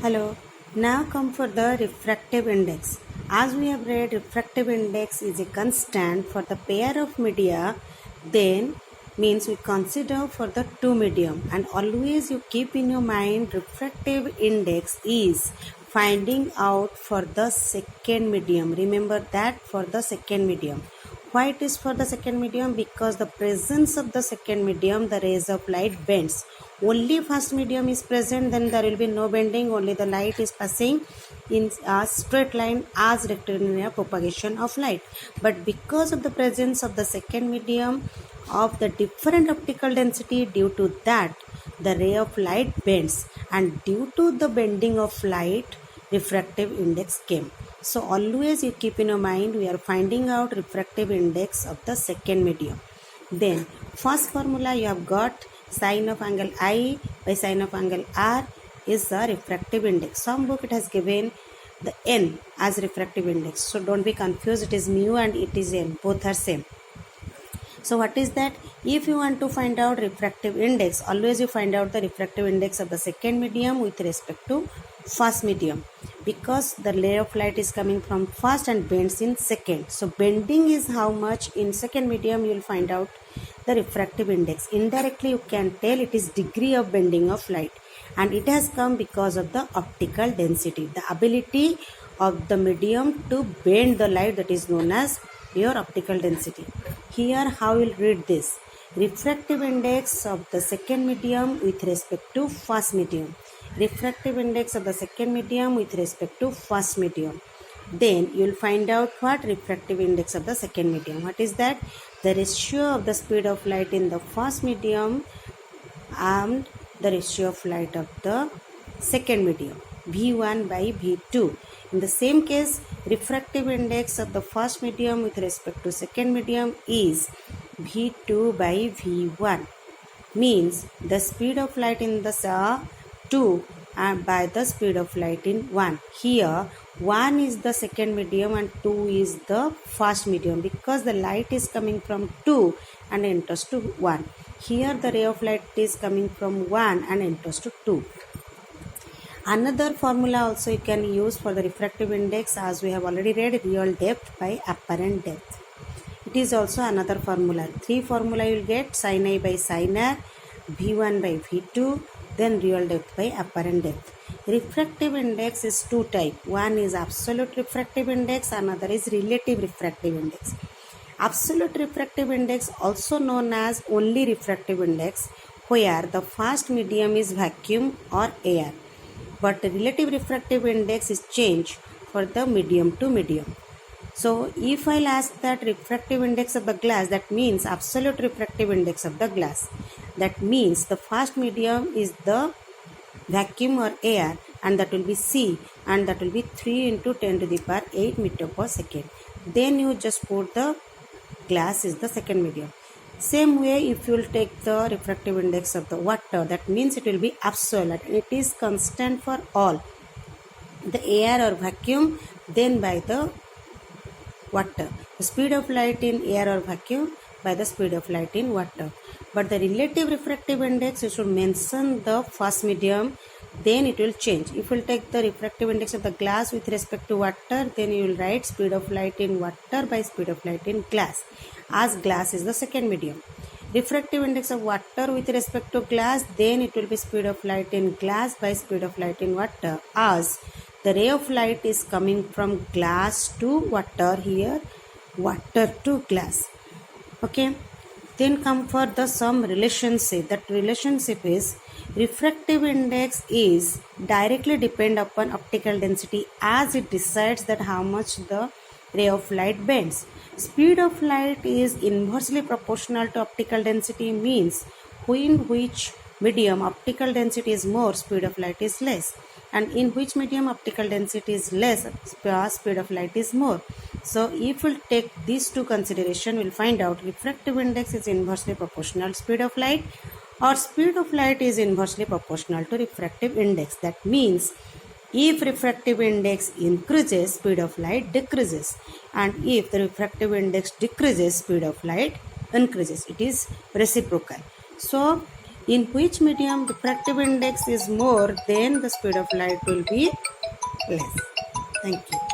Hello. Now come for the refractive index. As we have read, refractive index is a constant for the pair of media, then means we consider for the two medium, and always you keep in your mind refractive index is finding out for the second medium. Remember that for the second medium. Why it is for the second medium? Because the presence of the second medium, the rays of light bends. Only first medium is present, then there will be no bending, only the light is passing in a straight line as rectilinear propagation of light. But because of the presence of the second medium of the different optical density, due to that the ray of light bends, and due to the bending of light, refractive index came. So always you keep in your mind, we are finding out refractive index of the second medium. Then first formula you have got sine of angle I by sine of angle R is the refractive index. Some book it has given the N as refractive index. So don't be confused, it is mu and it is N, both are same. So what is that? If you want to find out refractive index, always you find out the refractive index of the second medium with respect to first medium, because the ray of light is coming from first and bends in second. So bending is how much in second medium, you will find out the refractive index. Indirectly you can tell it is degree of bending of light, and it has come because of the optical density, the ability of the medium to bend the light, that is known as your optical density. Here how we will read this: refractive index of the second medium with respect to first medium. Refractive index of the second medium with respect to first medium. Then you will find out what refractive index of the second medium. What is that? The ratio of the speed of light in the first medium and the ratio of light of the second medium, V1 by V2. In the same case, refractive index of the first medium with respect to second medium is V2 by V1. Means the speed of light in the 2 and by the speed of light in 1. Here 1 is the second medium and 2 is the first medium, because the light is coming from 2 and enters to 1. Here the ray of light is coming from 1 and enters to 2. Another formula also you can use for the refractive index, as we have already read, real depth by apparent depth. It is also another formula. 3 formula you will get: sin I by sin R, V1 by V2, then real depth by apparent depth. Refractive index is two type. One is absolute refractive index, another is relative refractive index. Absolute refractive index, also known as only refractive index, where the first medium is vacuum or air, but the relative refractive index is changed for the medium to medium. So if I'll ask that refractive index of the glass, that means absolute refractive index of the glass. That means the first medium is the vacuum or air, and that will be C, and that will be 3 into 10 to the power 8 meter per second. Then you just put the glass is the second medium. Same way, if you will take the refractive index of the water, that means it will be absolute. It is constant for all, the air or vacuum, then by the water. The speed of light in air or vacuum by the speed of light in water. But the relative refractive index, you should mention the first medium, then it will change. If you will take the refractive index of the glass with respect to water, then you will write speed of light in water by speed of light in glass, as glass is the second medium. Refractive index of water with respect to glass, then it will be speed of light in glass by speed of light in water, as the ray of light is coming from glass to water, here water to glass. Okay. Then come for the some relationship. That relationship is refractive index is directly depend upon optical density, as it decides that how much the ray of light bends. Speed of light is inversely proportional to optical density, means in which medium optical density is more, speed of light is less, and in which medium optical density is less, speed of light is more. So if we'll take these two consideration, we'll find out refractive index is inversely proportional speed of light, or speed of light is inversely proportional to refractive index. That means if refractive index increases, speed of light decreases, and if the refractive index decreases, speed of light increases. It is reciprocal. So In which medium refractive index is more, then the speed of light will be less. Thank you.